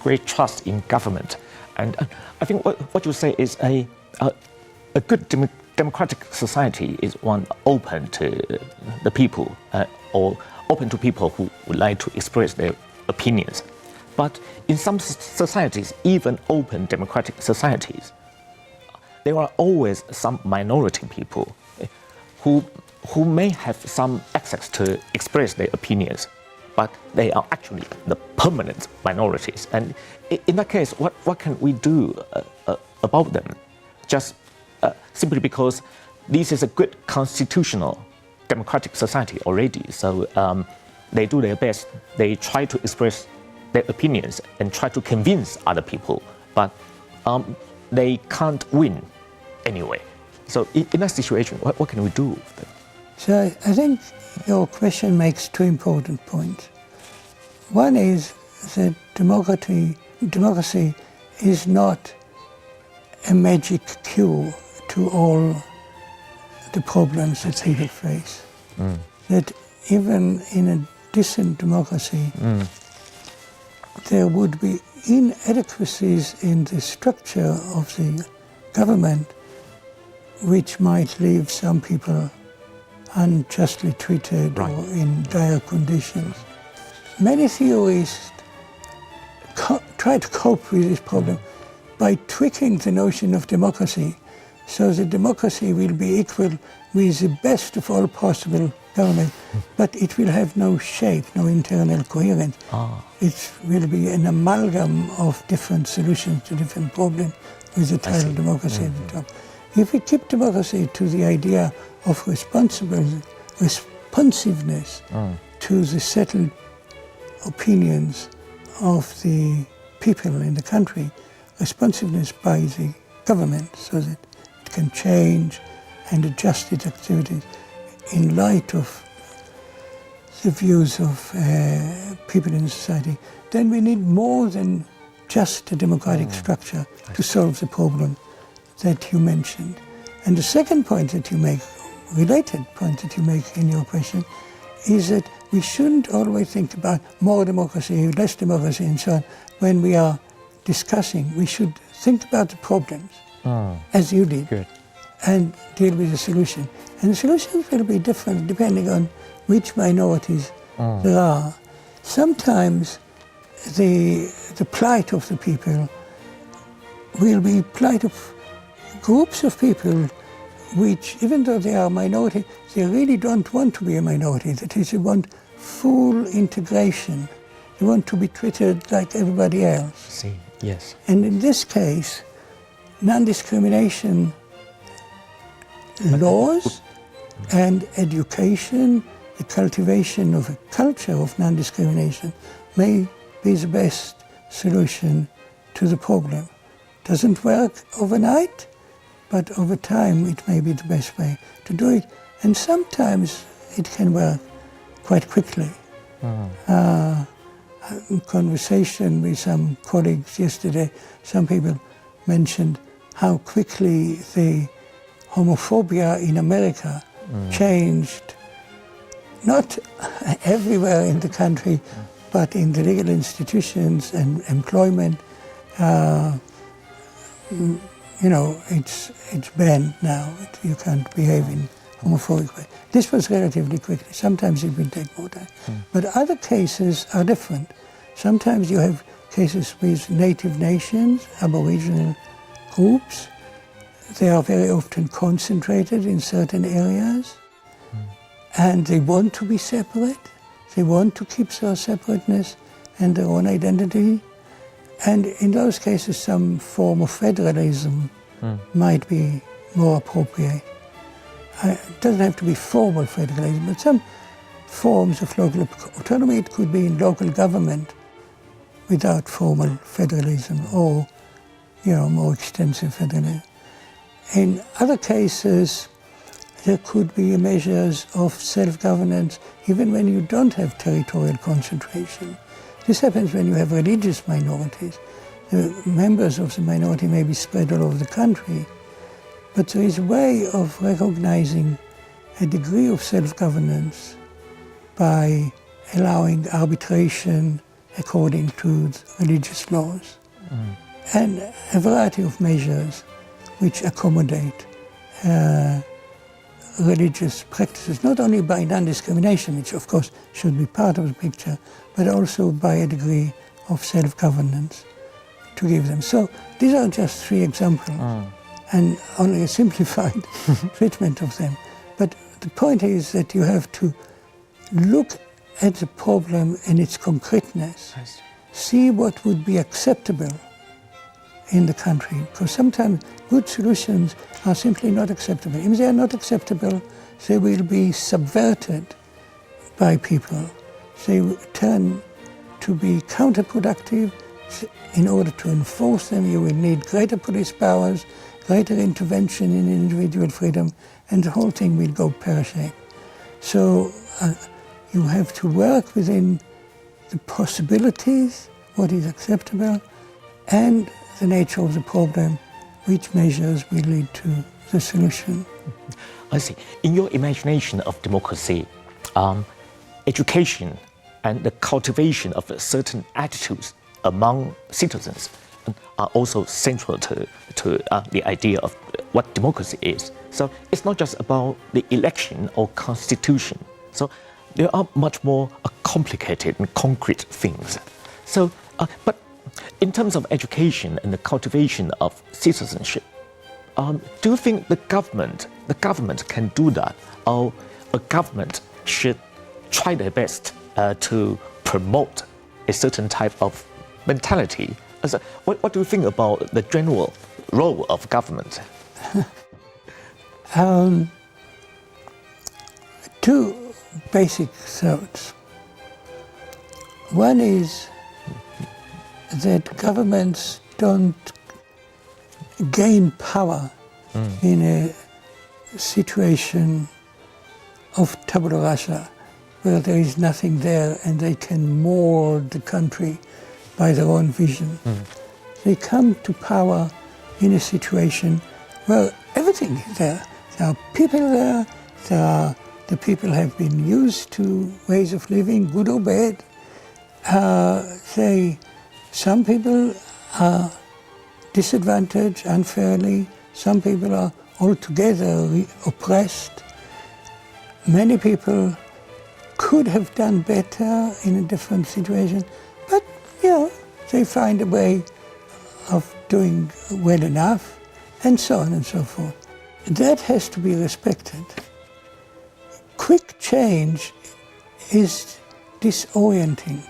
great trust in government. And I think what you say is a good democratic society is one open to the people or open to people who would like to express their opinions. But in some societies, even open democratic societies, there are always some minority people who may have some access to express their opinions, but they are actually the permanent minorities. And in that case, what can we do about them? Just simply because this is a good constitutional democratic society already. So they do their best. They try to express their opinions and try to convince other people, but they can't win anyway. So in that situation, what can we do? So I think your question makes two important points. One is that democracy is not a magic cure to all the problems that people face. That even in a decent democracy, there would be inadequacies in the structure of the government which might leave some people unjustly treated or in dire conditions. Many theorists try to cope with this problem by tweaking the notion of democracy so that democracy will be equal with the best of all possible government, but it will have no shape, no internal coherence. It will be an amalgam of different solutions to different problems with the title democracy at the top. If we keep democracy to the idea of responsiveness to the settled opinions of the people in the country, responsiveness by the government so that it can change and adjust its activities in light of the views of people in society, then we need more than just a democratic structure to solve the problem that you mentioned. And the second point that you make, related point that you make in your question, is that we shouldn't always think about more democracy, less democracy, and so on. When we are discussing, we should think about the problems, as you did, and deal with the solution. And the solutions will be different depending on which minorities there are. Sometimes the plight of the people will be plight of groups of people which, even though they are a minority, they really don't want to be a minority. That is, they want full integration. They want to be treated like everybody else. See, yes. And in this case, non-discrimination laws and education, the cultivation of a culture of non-discrimination may be the best solution to the problem. Doesn't work overnight, but over time it may be the best way to do it. And sometimes it can work quite quickly. In conversation with some colleagues yesterday, some people mentioned how quickly the homophobia in America changed, not everywhere in the country, but in the legal institutions and employment. You know, it's banned now. You can't behave in homophobic way. This was relatively quickly. Sometimes it will take more time. But other cases are different. Sometimes you have cases with native nations, aboriginal groups. They are very often concentrated in certain areas, and they want to be separate. They want to keep their separateness and their own identity. And in those cases, some form of federalism might be more appropriate. It doesn't have to be formal federalism, but some forms of local autonomy. It could be in local government without formal federalism, or, you know, more extensive federalism. In other cases, there could be measures of self-governance even when you don't have territorial concentration. This happens when you have religious minorities. The members of the minority may be spread all over the country, but there is a way of recognizing a degree of self-governance by allowing arbitration according to religious laws, and a variety of measures which accommodate religious practices, not only by non-discrimination, which of course should be part of the picture, but also by a degree of self-governance to give them. So these are just three examples, and only a simplified treatment of them. But the point is that you have to look at the problem in its concreteness, see what would be acceptable in the country, because sometimes good solutions are simply not acceptable. If they are not acceptable, they will be subverted by people. They will turn to be counterproductive. In order to enforce them, you will need greater police powers, greater intervention in individual freedom, and the whole thing will go pear-shaped. So you have to work within the possibilities, what is acceptable, and the nature of the problem, which measures will lead to the solution. I see. In your imagination of democracy, education and the cultivation of certain attitudes among citizens are also central to the idea of what democracy is. So it's not just about the election or constitution. So there are much more complicated and concrete things. So, but in terms of education and the cultivation of citizenship, do you think the government can do that, or a government should try their best to promote a certain type of mentality? So what do you think about the general role of government? Two basic thoughts. One is that governments don't gain power in a situation of tabula rasa, where there is nothing there and they can mold the country by their own vision. They come to power in a situation where everything is there. There are people there, the people have been used to ways of living, good or bad. Some people are disadvantaged unfairly, some people are altogether oppressed. Many people could have done better in a different situation, but they find a way of doing well enough, and so on and so forth. That has to be respected. Quick change is disorienting.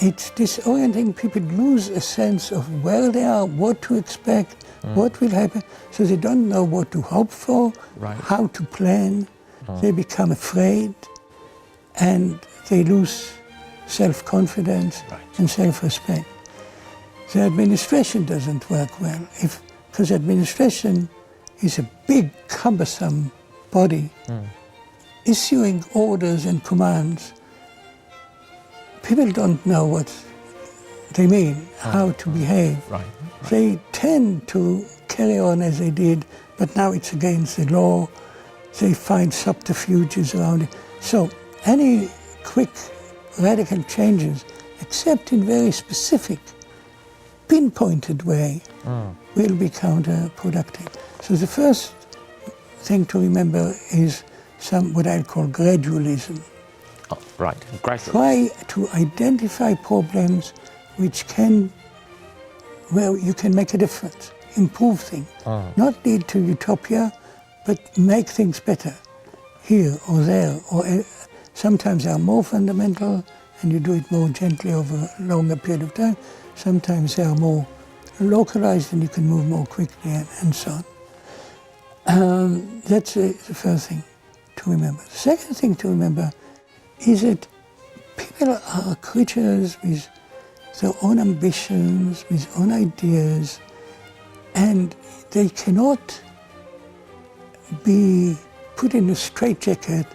It's disorienting. People lose a sense of where they are, what to expect, what will happen. So they don't know what to hope for, how to plan. They become afraid, and they lose self-confidence and self-respect. The administration doesn't work well, because administration is a big, cumbersome body, issuing orders and commands. People don't know what they mean, how to behave. They tend to carry on as they did, but now it's against the law. They find subterfuges around it. So any quick, radical changes, except in very specific, pinpointed way, will be counterproductive. So the first thing to remember is what I call gradualism. Gradually. Try to identify problems where you can make a difference, improve things, not lead to utopia, but make things better here or there, or sometimes they are more fundamental and you do it more gently over a longer period of time. Sometimes they are more localized and you can move more quickly, and so on. That's the first thing to remember. The second thing to remember is that people are creatures with their own ambitions, with own ideas, and they cannot be put in a straitjacket,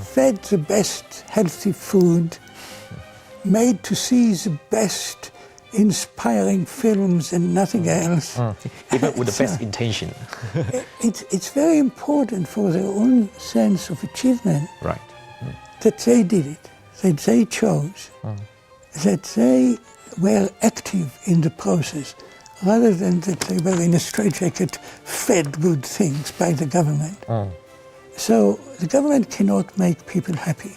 fed the best healthy food, made to see the best inspiring films and nothing else. Even with the best intention. It's very important for their own sense of achievement that they did it, that they chose. that they were active in the process, rather than that they were in a straitjacket fed good things by the government. So the government cannot make people happy,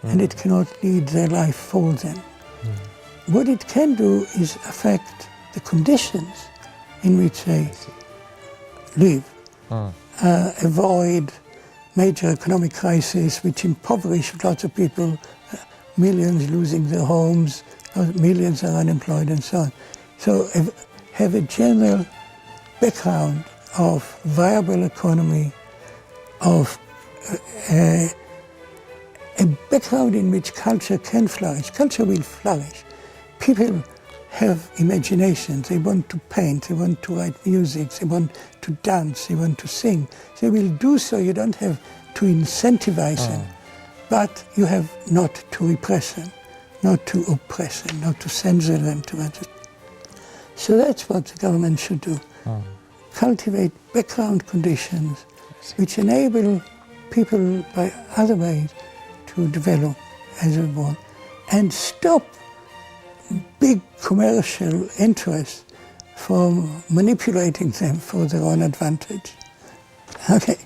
and it cannot lead their life for them. What it can do is affect the conditions in which they live, avoid major economic crises which impoverish lots of people, millions losing their homes, millions are unemployed and so on. So have a general background of viable economy, of a background in which culture can flourish. Culture will flourish. People have imagination. They want to paint, they want to write music, they want to dance, they want to sing. They will do so. You don't have to incentivize them, but you have not to repress them, not to oppress them, not to censor them. So that's what the government should do. Cultivate background conditions which enable people by other ways to develop as they want, and stop big commercial interests from manipulating them for their own advantage. Okay.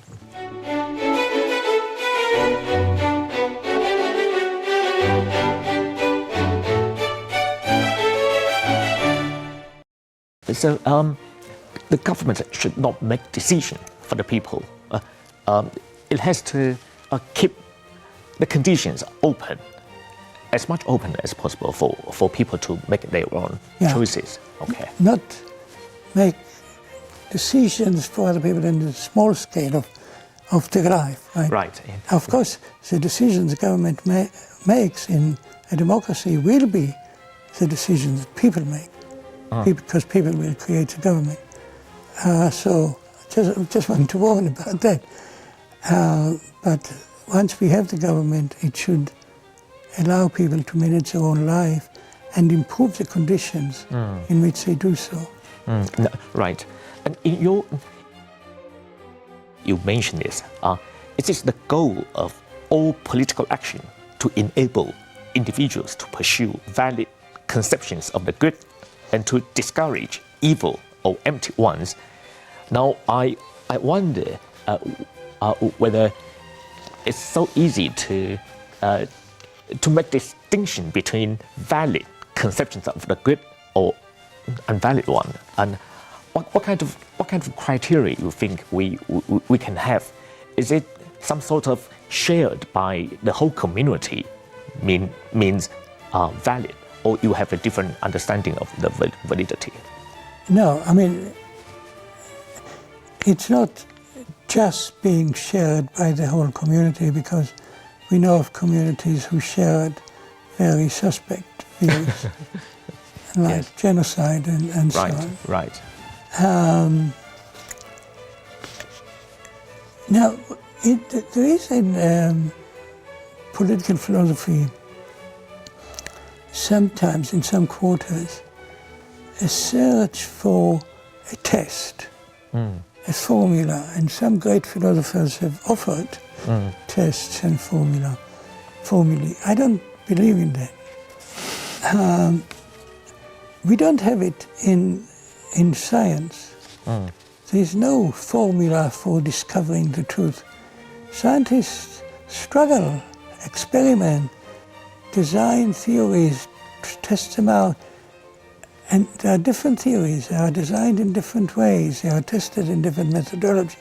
So the government should not make decisions for the people. It has to keep the conditions open, as much open as possible for people to make their own choices. Okay. Not make decisions for other people in the small scale of their life. Right. Right. Of course, the decisions the government makes in a democracy will be the decisions that people make, because people will create the government. So just want to warn about that. But once we have the government, it should allow people to manage their own life and improve the conditions in which they do so. No, right. And you mentioned this. It is the goal of all political action to enable individuals to pursue valid conceptions of the good and to discourage evil or empty ones. Now, I wonder whether it's so easy to make distinction between valid conceptions of the good or invalid one, and what kind of criteria you think we can have? Is it some sort of shared by the whole community means valid, or you have a different understanding of the validity? No, I mean, it's not just being shared by the whole community, because we know of communities who shared very suspect views, like genocide and so on. Right. Now, there is in political philosophy, sometimes in some quarters, a search for a test, a formula, and some great philosophers have offered tests and formulae. I don't believe in that. We don't have it in science. There's no formula for discovering the truth. Scientists struggle, experiment, design theories, test them out. And there are different theories. They are designed in different ways. They are tested in different methodologies.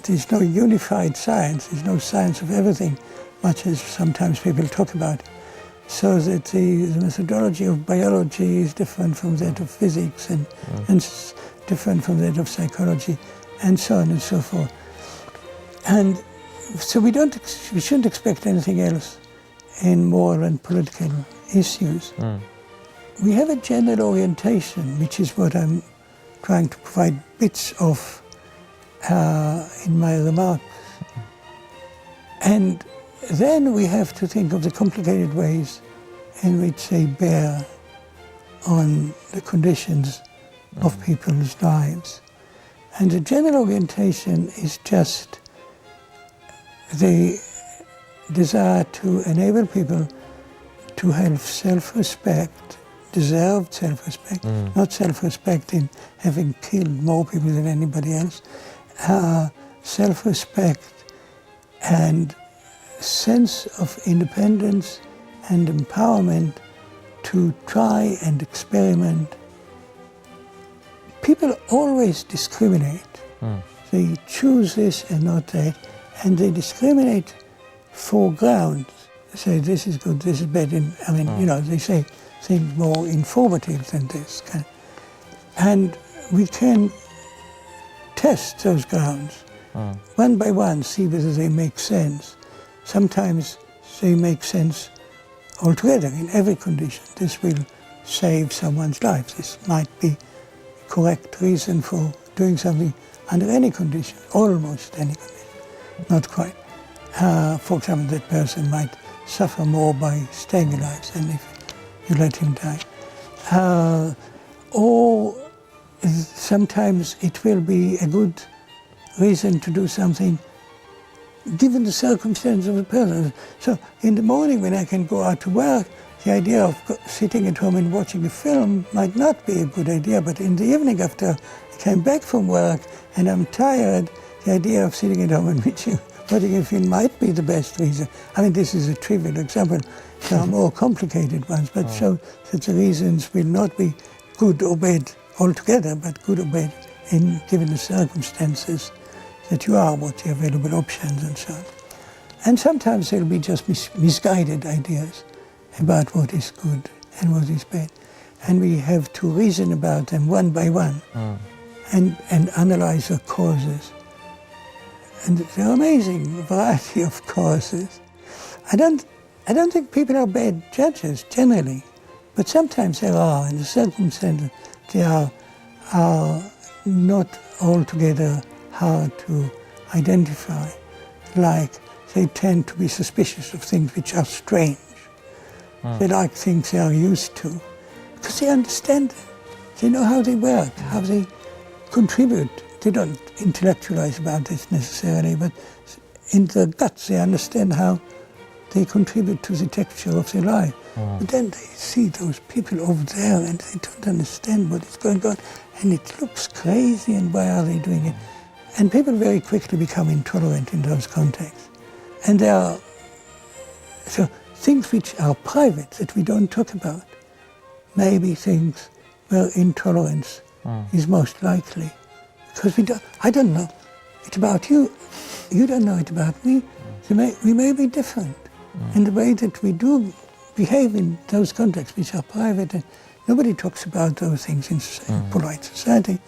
There's no unified science. There's no science of everything, much as sometimes people talk about. So that the methodology of biology is different from that of physics, and different from that of psychology, and so on and so forth. And so we shouldn't expect anything else in moral and political issues. We have a general orientation, which is what I'm trying to provide bits of in my remarks. And then we have to think of the complicated ways in which they bear on the conditions of people's lives. And the general orientation is just the desire to enable people to have self-respect, deserved self-respect, not self-respect in having killed more people than anybody else, self-respect and sense of independence and empowerment to try and experiment. People always discriminate. They choose this and not that, and they discriminate for grounds. They say this is good, this is bad. They say things more informative than this. And we can test those grounds one by one, see whether they make sense. Sometimes they make sense altogether in every condition. This will save someone's life. This might be correct reason for doing something under any condition, almost any condition, not quite. For example, that person might suffer more by staying alive than if you let him die. Or sometimes it will be a good reason to do something given the circumstances of the person. So in the morning when I can go out to work, the idea of sitting at home and watching a film might not be a good idea, but in the evening after I came back from work and I'm tired, the idea of sitting at home and watching a film might be the best reason. I mean, this is a trivial example. There are more complicated ones, but show that the reasons will not be good or bad altogether, but good or bad given the circumstances that you are, what the available options and so on. And sometimes there will be just misguided ideas about what is good and what is bad. And we have to reason about them one by one and analyze the causes. And there are amazing variety of causes. I don't think people are bad judges generally, but sometimes there are, and the circumstances they are not altogether hard to identify. Like they tend to be suspicious of things which are strange. They like things they are used to because they understand them. They know how they work, how they contribute. They don't intellectualize about this necessarily, but in their guts they understand how they contribute to the texture of their life. But then they see those people over there and they don't understand what is going on, and it looks crazy, and why are they doing it? And people very quickly become intolerant in those contexts. And there are things which are private that we don't talk about, maybe things where intolerance is most likely. Because I don't know it about you, you don't know it about me. We may be different. And the way that we do behave in those contexts which are private, and nobody talks about those things in polite society,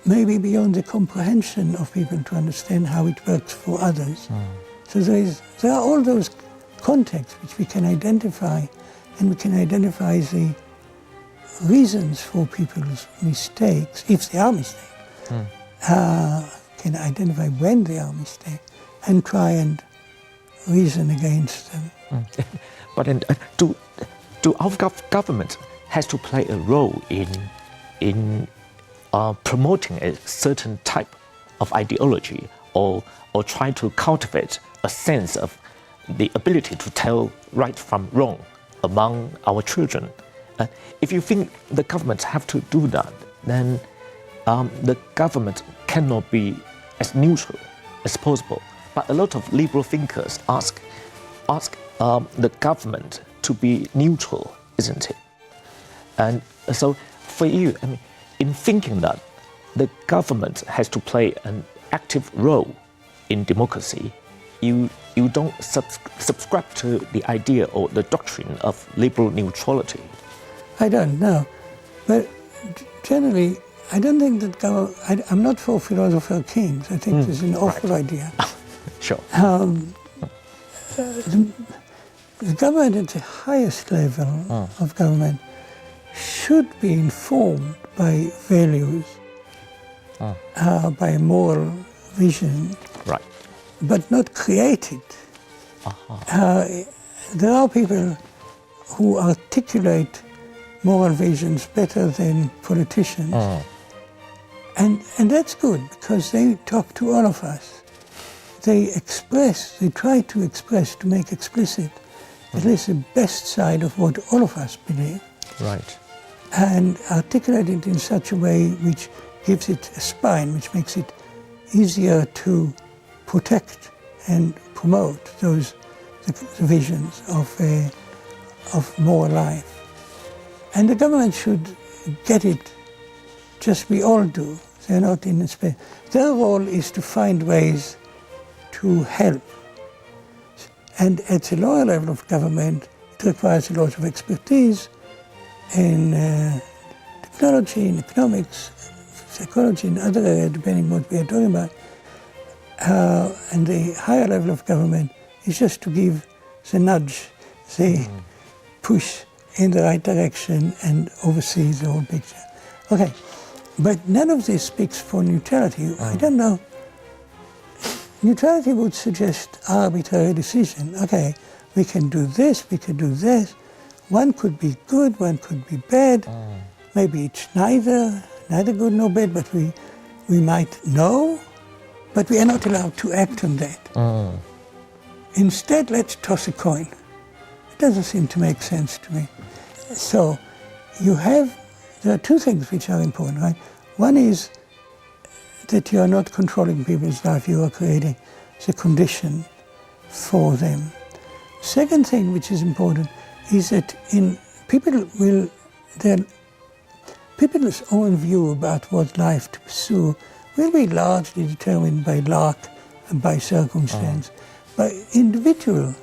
maybe beyond the comprehension of people to understand how it works for others. So there are all those contexts which we can identify, and we can identify the reasons for people's mistakes, if they are mistakes. Can identify when they are mistakes and try and reason against them. But then, do our government has to play a role in promoting a certain type of ideology, or try to cultivate a sense of the ability to tell right from wrong among our children? If you think the government have to do that, then the government cannot be as neutral as possible. But a lot of liberal thinkers ask the government to be neutral, isn't it? And so for you, I mean, in thinking that the government has to play an active role in democracy, you don't subscribe to the idea or the doctrine of liberal neutrality. I don't know, but generally, I don't think that I'm not for philosopher kings. I think this is an awful idea. Sure. The government at the highest level of government should be informed by values, by moral vision, right, but not created. There are people who articulate moral visions better than politicians. And that's good, because they talk to all of us. They try to express, to make explicit at least the best side of what all of us believe. Right. And articulate it in such a way which gives it a spine, which makes it easier to protect and promote the visions of more life. And the government should get it, just we all do. They're not in space. Their role is to find ways to help. And at the lower level of government, it requires a lot of expertise in technology, in economics, psychology, and other areas, depending on what we are talking about. And the higher level of government is just to give the nudge, the push in the right direction and oversee the whole picture. Okay, but none of this speaks for neutrality. I don't know. Neutrality would suggest arbitrary decision. Okay, we can do this, we can do this. One could be good, one could be bad. Maybe it's neither good nor bad, but we might know, but we are not allowed to act on that. Instead, let's toss a coin. It doesn't seem to make sense to me. So there are two things which are important, right? One is that you are not controlling people's life, you are creating the condition for them. Second thing which is important is that people's own view about what life to pursue will be largely determined by luck and by circumstance, by individual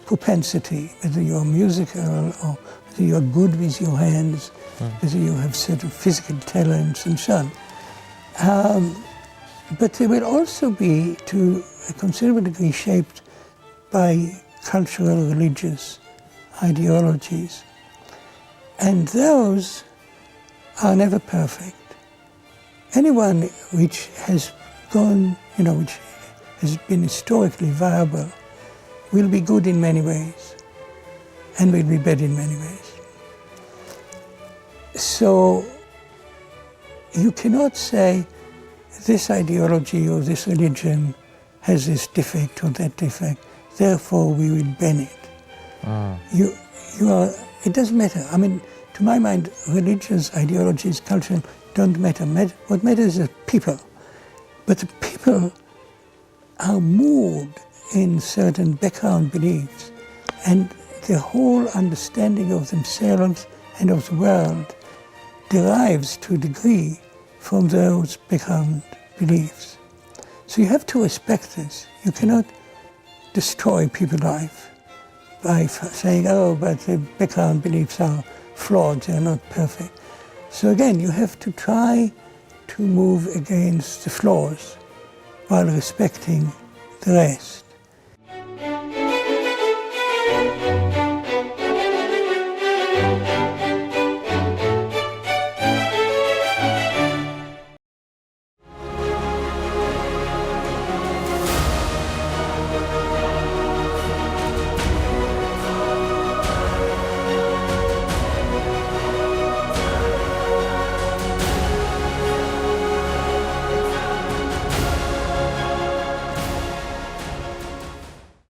propensity, whether you're musical or whether you're good with your hands, whether you have certain physical talents and so on. But they will also be, to a considerable degree, shaped by cultural, religious ideologies. And those are never perfect. Anyone which has gone, which has been historically viable will be good in many ways and will be bad in many ways. So you cannot say this ideology or this religion has this defect or that defect, therefore we will ban it. It doesn't matter. I mean, to my mind, religious ideologies, culture don't matter. What matters is people. But the people are moved in certain background beliefs, and the whole understanding of themselves and of the world derives to a degree from those background beliefs. So you have to respect this. You cannot destroy people's life by saying, oh, but the background beliefs are flawed, they are not perfect. So again, you have to try to move against the flaws while respecting the rest.